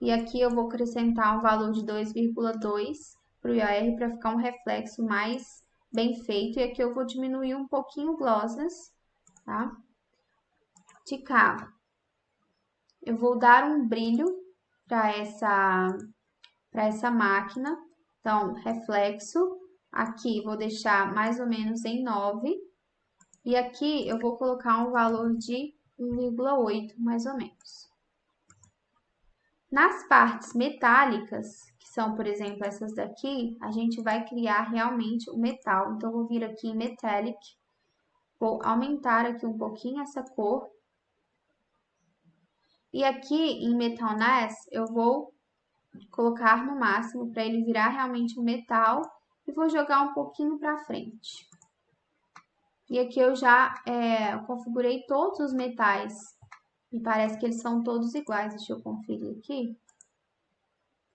[SPEAKER 1] E aqui eu vou acrescentar um valor de 2,2 para o IOR para ficar um reflexo mais bem feito. E aqui eu vou diminuir um pouquinho o glossiness, tá? De cá, eu vou dar um brilho para essa máquina. Então, reflexo, aqui vou deixar mais ou menos em 9. E aqui eu vou colocar um valor de 1,8, mais ou menos. Nas partes metálicas, que são, por exemplo, essas daqui, a gente vai criar realmente o metal. Então, eu vou vir aqui em Metallic, vou aumentar aqui um pouquinho essa cor. E aqui em Metal Ness, eu vou colocar no máximo para ele virar realmente um metal e vou jogar um pouquinho para frente. E aqui eu já configurei todos os metais e parece que eles são todos iguais. Deixa eu conferir aqui.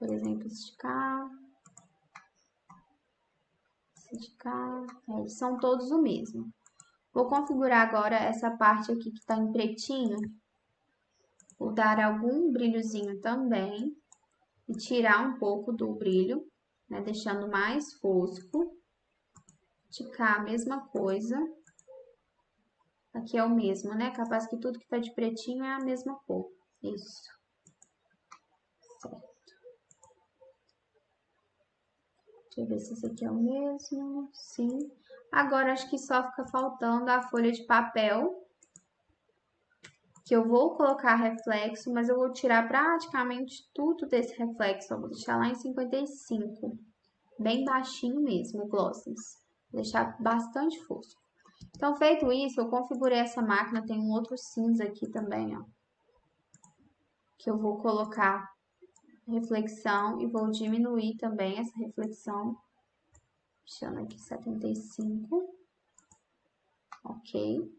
[SPEAKER 1] Por exemplo, esse de cá, esse de cá, eles são todos o mesmo. Vou configurar agora essa parte aqui que está em pretinho. Vou dar algum brilhozinho também e tirar um pouco do brilho, né, deixando mais fosco. De cá, a mesma coisa. Aqui é o mesmo, né? Capaz que tudo que tá de pretinho é a mesma cor. Isso. Certo. Deixa eu ver se esse aqui é o mesmo. Sim. Agora, acho que só fica faltando a folha de papel, que eu vou colocar reflexo, mas eu vou tirar praticamente tudo desse reflexo. Eu vou deixar lá em 55. Bem baixinho mesmo, o glossiness. Vou deixar bastante fosco. Então, feito isso, eu configurei essa máquina, tem um outro cinza aqui também, ó. Que eu vou colocar reflexão e vou diminuir também essa reflexão. Deixando aqui 75. Ok.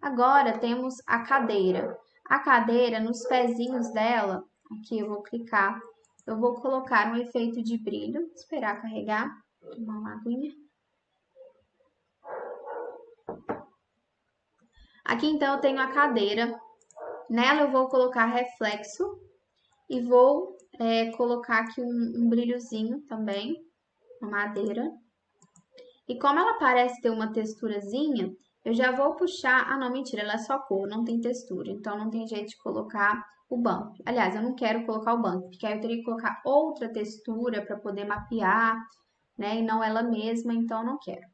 [SPEAKER 1] Agora, temos a cadeira. A cadeira, nos pezinhos dela, aqui eu vou clicar, eu vou colocar um efeito de brilho, esperar carregar, tomar uma aguinha. Aqui, então, eu tenho a cadeira. Nela, eu vou colocar reflexo e vou colocar aqui um brilhozinho também, na madeira. E como ela parece ter uma texturazinha, eu já vou puxar... Ah, não, mentira, ela é só cor, não tem textura. Então, não tem jeito de colocar o bump. Aliás, eu não quero colocar o bump, porque aí eu teria que colocar outra textura para poder mapear, né? E não ela mesma, então eu não quero.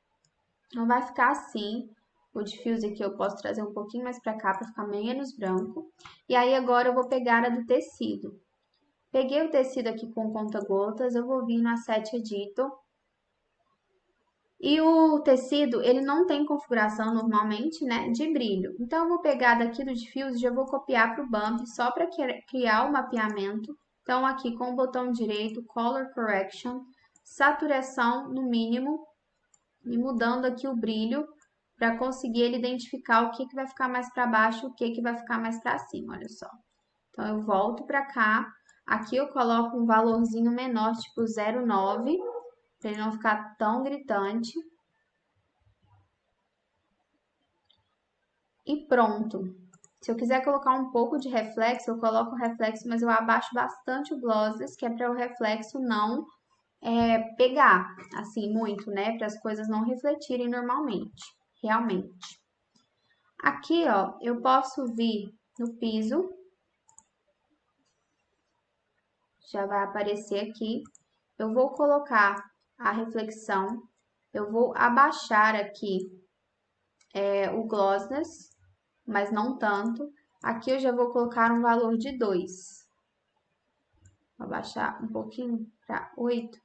[SPEAKER 1] Então, vai ficar assim. O diffuse aqui eu posso trazer um pouquinho mais para cá, para ficar menos branco. E aí, agora eu vou pegar a do tecido. Peguei o tecido aqui com conta-gotas, eu vou vir no Asset Editor. E o tecido, ele não tem configuração normalmente, né, de brilho. Então, eu vou pegar daqui do diffuse e já vou copiar para o bump, só para criar o mapeamento. Então, aqui com o botão direito, Color Correction, saturação no mínimo, e mudando aqui o brilho, para conseguir ele identificar o que vai ficar mais para baixo e o que vai ficar mais para cima, olha só. Então, eu volto para cá, aqui eu coloco um valorzinho menor, tipo 0,9, para ele não ficar tão gritante. E pronto. Se eu quiser colocar um pouco de reflexo, eu coloco o reflexo, mas eu abaixo bastante o glossless, que é para o reflexo não pegar, assim, muito, né? Para as coisas não refletirem normalmente, realmente. Aqui, ó, eu posso vir no piso, já vai aparecer aqui. Eu vou colocar a reflexão, eu vou abaixar aqui o glossless, mas não tanto. Aqui eu já vou colocar um valor de 2. Vou abaixar um pouquinho para 8.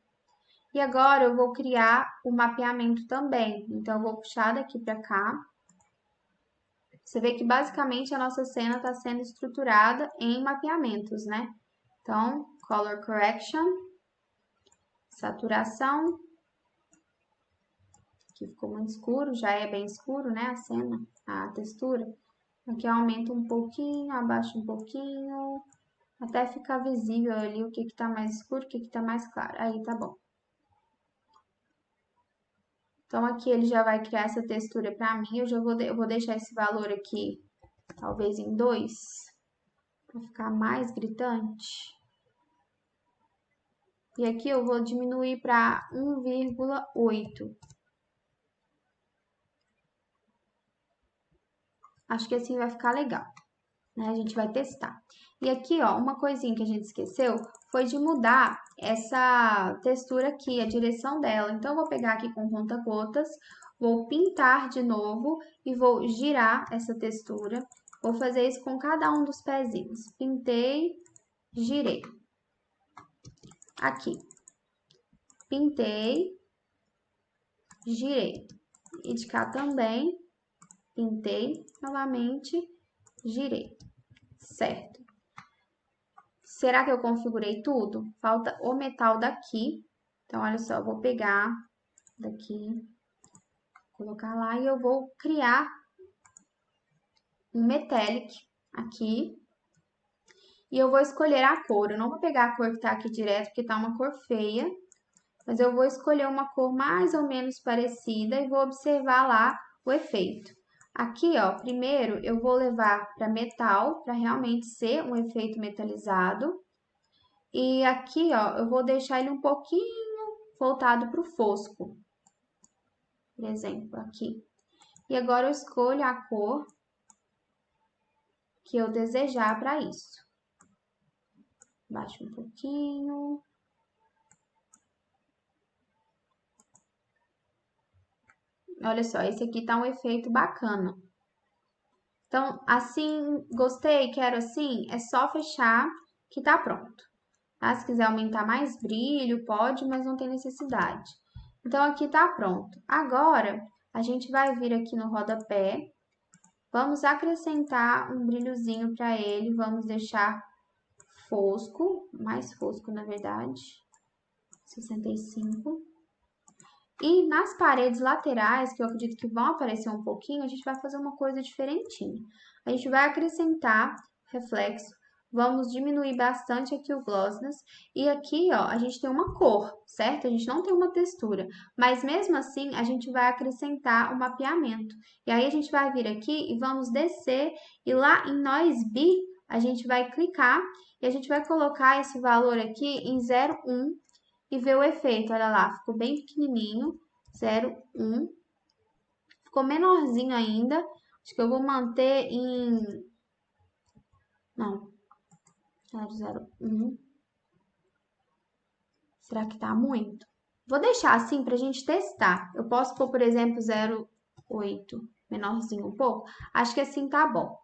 [SPEAKER 1] E agora eu vou criar o mapeamento também. Então, eu vou puxar daqui para cá. Você vê que basicamente a nossa cena está sendo estruturada em mapeamentos, né? Então, Color Correction, Saturação. Aqui ficou muito escuro, já é bem escuro, né? A cena, a textura. Aqui eu aumento um pouquinho, abaixo um pouquinho, até ficar visível ali o que tá mais escuro, o que tá mais claro. Aí tá bom. Então, aqui ele já vai criar essa textura para mim. Eu vou deixar esse valor aqui, talvez em 2, para ficar mais gritante. E aqui eu vou diminuir para 1,8. Acho que assim vai ficar legal, né? A gente vai testar. E aqui, ó, uma coisinha que a gente esqueceu foi de mudar essa textura aqui, a direção dela. Então, eu vou pegar aqui com conta-gotas, vou pintar de novo e vou girar essa textura. Vou fazer isso com cada um dos pezinhos. Pintei, girei. Aqui. Pintei, girei. E de cá também, pintei, novamente, girei. Certo. Será que eu configurei tudo? Falta o metal daqui. Então, olha só, eu vou pegar daqui, colocar lá e eu vou criar um metallic aqui. E eu vou escolher a cor. Eu não vou pegar a cor que tá aqui direto, porque tá uma cor feia. Mas eu vou escolher uma cor mais ou menos parecida e vou observar lá o efeito. Aqui, ó, primeiro eu vou levar para metal, para realmente ser um efeito metalizado. E aqui, ó, eu vou deixar ele um pouquinho voltado para o fosco. Por exemplo, aqui. E agora eu escolho a cor que eu desejar para isso. Baixo um pouquinho. Olha só, esse aqui tá um efeito bacana. Então, assim, gostei, quero assim, é só fechar que tá pronto. Tá? Se quiser aumentar mais brilho, pode, mas não tem necessidade. Então, aqui tá pronto. Agora, a gente vai vir aqui no rodapé, vamos acrescentar um brilhozinho para ele, vamos deixar fosco, mais fosco na verdade, 65. E nas paredes laterais, que eu acredito que vão aparecer um pouquinho, a gente vai fazer uma coisa diferentinha. A gente vai acrescentar reflexo, vamos diminuir bastante aqui o glossiness. E aqui, ó, a gente tem uma cor, certo? A gente não tem uma textura. Mas mesmo assim, a gente vai acrescentar o mapeamento. E aí, a gente vai vir aqui e vamos descer. E lá em Noise B, a gente vai clicar e a gente vai colocar esse valor aqui em 0,1. E ver o efeito, olha lá, ficou bem pequenininho, 0,1. Ficou menorzinho ainda, acho que eu vou manter em... Não, 0,01. Será que tá muito? Vou deixar assim pra gente testar. Eu posso pôr, por exemplo, 0,8, menorzinho um pouco. Acho que assim tá bom.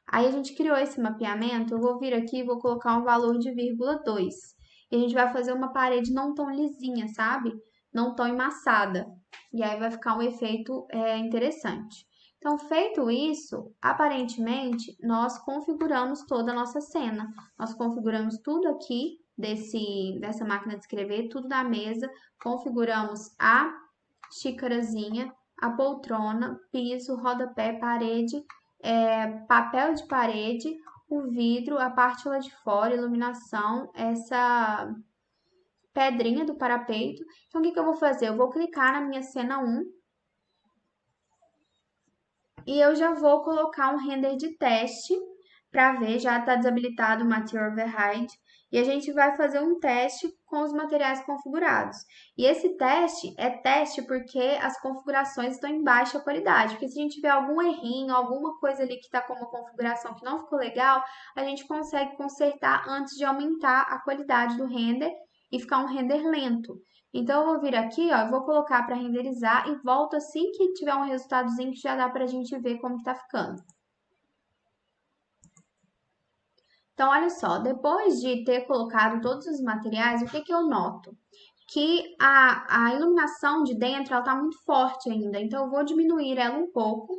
[SPEAKER 1] Aí a gente criou esse mapeamento, eu vou vir aqui e vou colocar um valor de 0,2. E a gente vai fazer uma parede não tão lisinha, sabe? Não tão emassada. E aí vai ficar um efeito interessante. Então, feito isso, aparentemente, nós configuramos toda a nossa cena. Nós configuramos tudo aqui dessa máquina de escrever, tudo da mesa. Configuramos a xícarazinha, a poltrona, piso, rodapé, parede, papel de parede, o vidro, a parte lá de fora, iluminação, essa pedrinha do parapeito. Então, o que eu vou fazer? Eu vou clicar na minha cena 1. E eu já vou colocar um render de teste para ver, já está desabilitado o Material Override. E a gente vai fazer um teste com os materiais configurados. E esse teste é teste porque as configurações estão em baixa qualidade. Porque se a gente tiver algum errinho, alguma coisa ali que está com uma configuração que não ficou legal, a gente consegue consertar antes de aumentar a qualidade do render e ficar um render lento. Então, eu vou vir aqui, ó, eu vou colocar para renderizar e volto assim que tiver um resultadozinho que já dá para a gente ver como que tá ficando. Então, olha só, depois de ter colocado todos os materiais, o que que eu noto? Que a iluminação de dentro, ela tá muito forte ainda, então eu vou diminuir ela um pouco,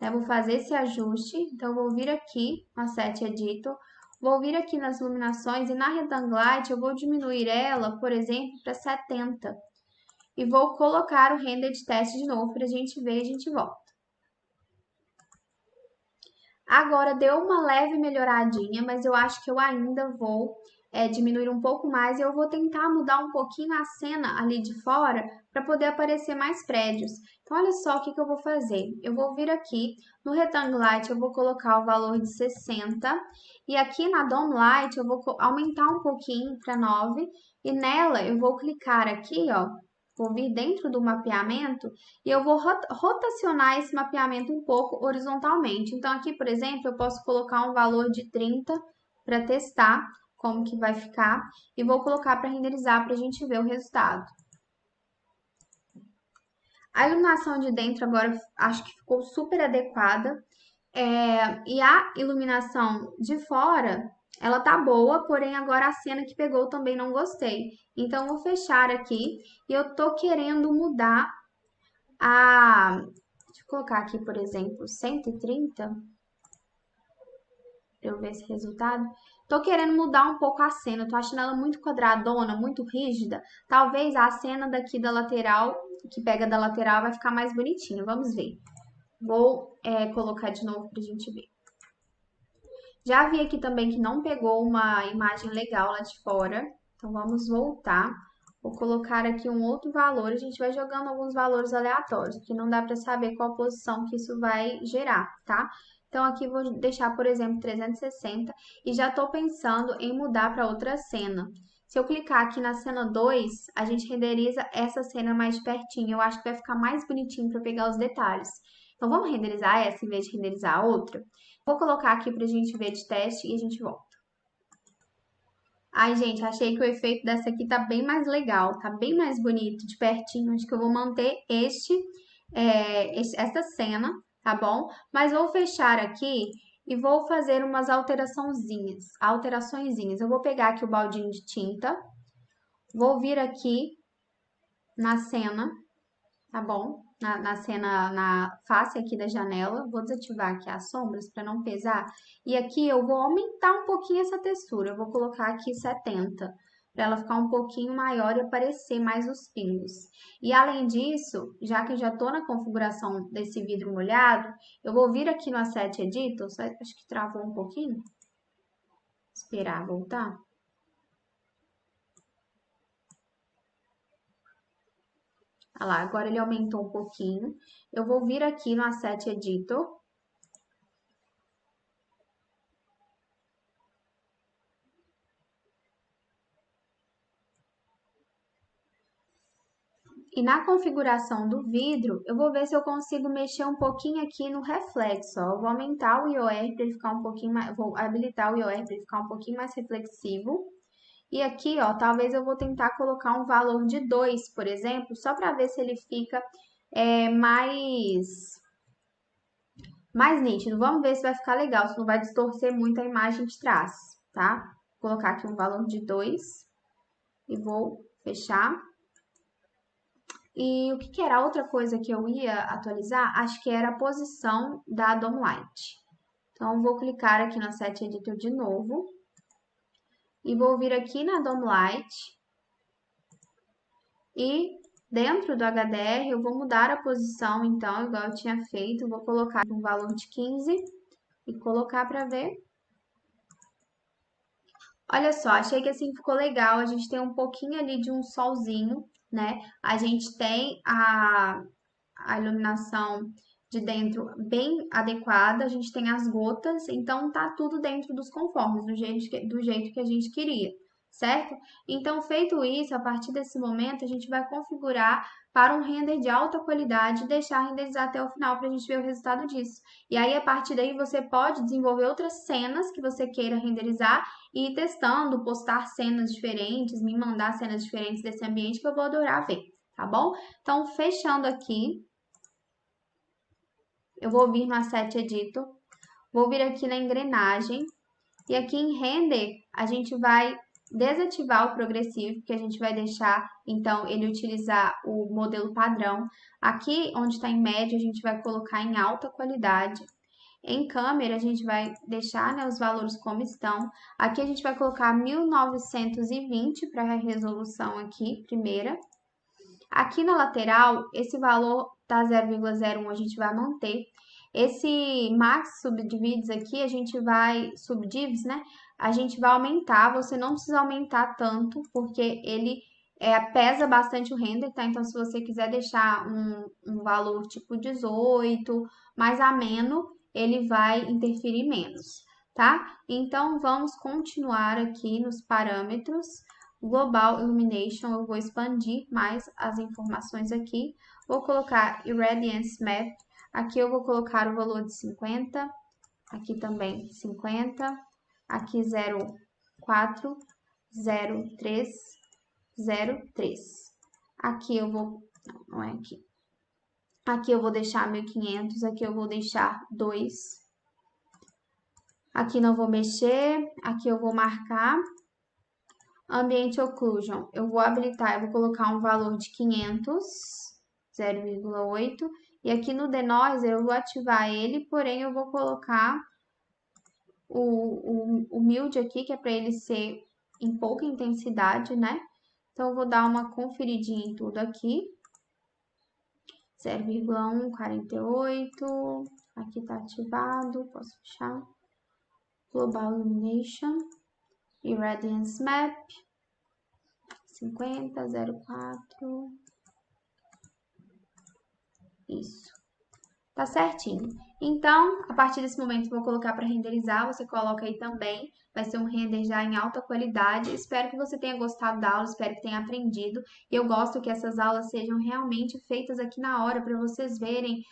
[SPEAKER 1] né? Vou fazer esse ajuste, então eu vvou vir aqui no Asset Editor, vou vir aqui nas iluminações e na Rectangle Light eu vou diminuir ela, por exemplo, para 70. E vou colocar o render de teste de novo para a gente ver e a gente volta. Agora deu uma leve melhoradinha, mas eu acho que eu ainda vou diminuir um pouco mais e eu vou tentar mudar um pouquinho a cena ali de fora para poder aparecer mais prédios. Então, olha só o que que eu vou fazer. Eu vou vir aqui no Rectangle Light, eu vou colocar o valor de 60 e aqui na Dome Light eu vou aumentar um pouquinho para 9 e nela eu vou clicar aqui, ó, vou vir dentro do mapeamento e eu vou rotacionar esse mapeamento um pouco horizontalmente. Então, aqui, por exemplo, eu posso colocar um valor de 30 para testar como que vai ficar e vou colocar para renderizar para a gente ver o resultado. A iluminação de dentro agora acho que ficou super adequada. E a iluminação de fora, ela tá boa, porém agora a cena que pegou também não gostei. Então, eu vou fechar aqui e eu tô querendo mudar deixa eu colocar aqui, por exemplo, 130, para eu ver esse resultado. Tô querendo mudar um pouco a cena, tô achando ela muito quadradona, muito rígida. Talvez a cena daqui da lateral, que pega da lateral, vai ficar mais bonitinha. Vamos ver. Vou colocar de novo pra gente ver. Já vi aqui também que não pegou uma imagem legal lá de fora. Então, vamos voltar. Vou colocar aqui um outro valor. A gente vai jogando alguns valores aleatórios, que não dá para saber qual posição que isso vai gerar, tá? Então, aqui vou deixar, por exemplo, 360 e já estou pensando em mudar para outra cena. Se eu clicar aqui na cena 2, a gente renderiza essa cena mais de pertinho. Eu acho que vai ficar mais bonitinho para pegar os detalhes. Então, vamos renderizar essa em vez de renderizar a outra? Vou colocar aqui para a gente ver de teste e a gente volta. Ai, gente, achei que o efeito dessa aqui tá bem mais legal, tá bem mais bonito de pertinho. Acho que eu vou manter essa cena, tá bom? Mas vou fechar aqui e vou fazer umas alteraçõezinhas. Eu vou pegar aqui o baldinho de tinta, vou vir aqui na cena, tá bom? Na cena, na face aqui da janela, vou desativar aqui as sombras para não pesar. E aqui eu vou aumentar um pouquinho essa textura, eu vou colocar aqui 70, para ela ficar um pouquinho maior e aparecer mais os pingos. E além disso, já que eu já estou na configuração desse vidro molhado, eu vou vir aqui no Asset Editor, acho que travou um pouquinho, esperar voltar. Olha lá, agora ele aumentou um pouquinho. Eu vou vir aqui no Asset Editor. E na configuração do vidro, eu vou ver se eu consigo mexer um pouquinho aqui no reflexo, ó. Eu vou aumentar o IOR para ele ficar um pouquinho mais, vou habilitar o IOR para ele ficar um pouquinho mais reflexivo. E aqui, ó, talvez eu vou tentar colocar um valor de 2, por exemplo, só para ver se ele fica mais nítido. Vamos ver se vai ficar legal, se não vai distorcer muito a imagem de trás, tá? Vou colocar aqui um valor de 2 e vou fechar. E o que era outra coisa que eu ia atualizar? Acho que era a posição da Dome Light. Então, vou clicar aqui no Asset Editor de novo. E vou vir aqui na Dome Light. E dentro do HDR, eu vou mudar a posição, então, igual eu tinha feito. Vou colocar um valor de 15 e colocar para ver. Olha só, achei que assim ficou legal. A gente tem um pouquinho ali de um solzinho, né? A gente tem a iluminação de dentro bem adequada, a gente tem as gotas, então tá tudo dentro dos conformes, do jeito que a gente queria, certo? Então, feito isso, a partir desse momento, a gente vai configurar para um render de alta qualidade e deixar renderizar até o final para a gente ver o resultado disso. E aí, a partir daí, você pode desenvolver outras cenas que você queira renderizar e ir testando, postar cenas diferentes, me mandar cenas diferentes desse ambiente que eu vou adorar ver, tá bom? Então, fechando aqui, eu vou vir no Asset Editor, vou vir aqui na engrenagem e aqui em Render a gente vai desativar o progressivo, que a gente vai deixar, então, ele utilizar o modelo padrão. Aqui, onde está em média, a gente vai colocar em alta qualidade. Em câmera, a gente vai deixar, né, os valores como estão. Aqui a gente vai colocar 1920 para a resolução aqui, primeira. Aqui na lateral, esse valor tá 0,01 a gente vai manter. Esse max subdivides aqui, a gente vai, subdivides, né? A gente vai aumentar, você não precisa aumentar tanto, porque ele pesa bastante o render, tá? Então, se você quiser deixar um valor tipo 18, mais ameno, ele vai interferir menos, tá? Então, vamos continuar aqui nos parâmetros. Global Illumination, eu vou expandir mais as informações aqui. Vou colocar Irradiance Map. Aqui eu vou colocar o valor de 50. Aqui também 50. Aqui 04, 03, 03. Aqui eu vou... Não é aqui. Aqui eu vou deixar 1500. Aqui eu vou deixar 2. Aqui não vou mexer. Aqui eu vou marcar... Ambiente Occlusion, eu vou habilitar, eu vou colocar um valor de 500, 0,8. E aqui no Denoiser eu vou ativar ele, porém eu vou colocar o Mild aqui, que é para ele ser em pouca intensidade, né? Então eu vou dar uma conferidinha em tudo aqui. 0,148, aqui tá ativado, posso fechar. Global Illumination. Irradiance Map, 50, 04, isso, tá certinho. Então, a partir desse momento, vou colocar para renderizar, você coloca aí também, vai ser um render já em alta qualidade. Espero que você tenha gostado da aula, espero que tenha aprendido. E eu gosto que essas aulas sejam realmente feitas aqui na hora, para vocês verem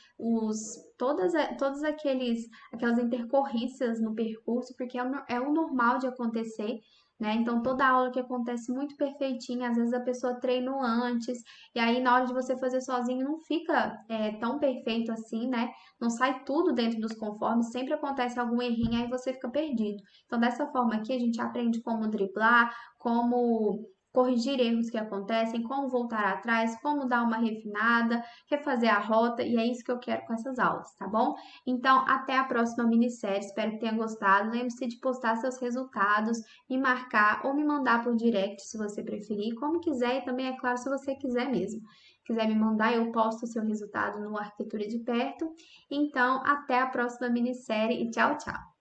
[SPEAKER 1] todas aquelas intercorrências no percurso, porque é o normal de acontecer, né? Então, toda aula que acontece muito perfeitinha, às vezes a pessoa treinou antes, e aí na hora de você fazer sozinho não fica tão perfeito assim, né? Não sai tudo dentro dos conformes, sempre acontece algum errinho, aí você fica perdido. Então, dessa forma aqui, a gente aprende como driblar, como corrigir erros que acontecem, como voltar atrás, como dar uma refinada, refazer a rota, e é isso que eu quero com essas aulas, tá bom? Então, até a próxima minissérie, espero que tenha gostado. Lembre-se de postar seus resultados, me marcar ou me mandar por direct, se você preferir, como quiser, e também, é claro, se você quiser mesmo. Quiser me mandar, eu posto o seu resultado no Arquitetura de Perto. Então, até a próxima minissérie e tchau, tchau!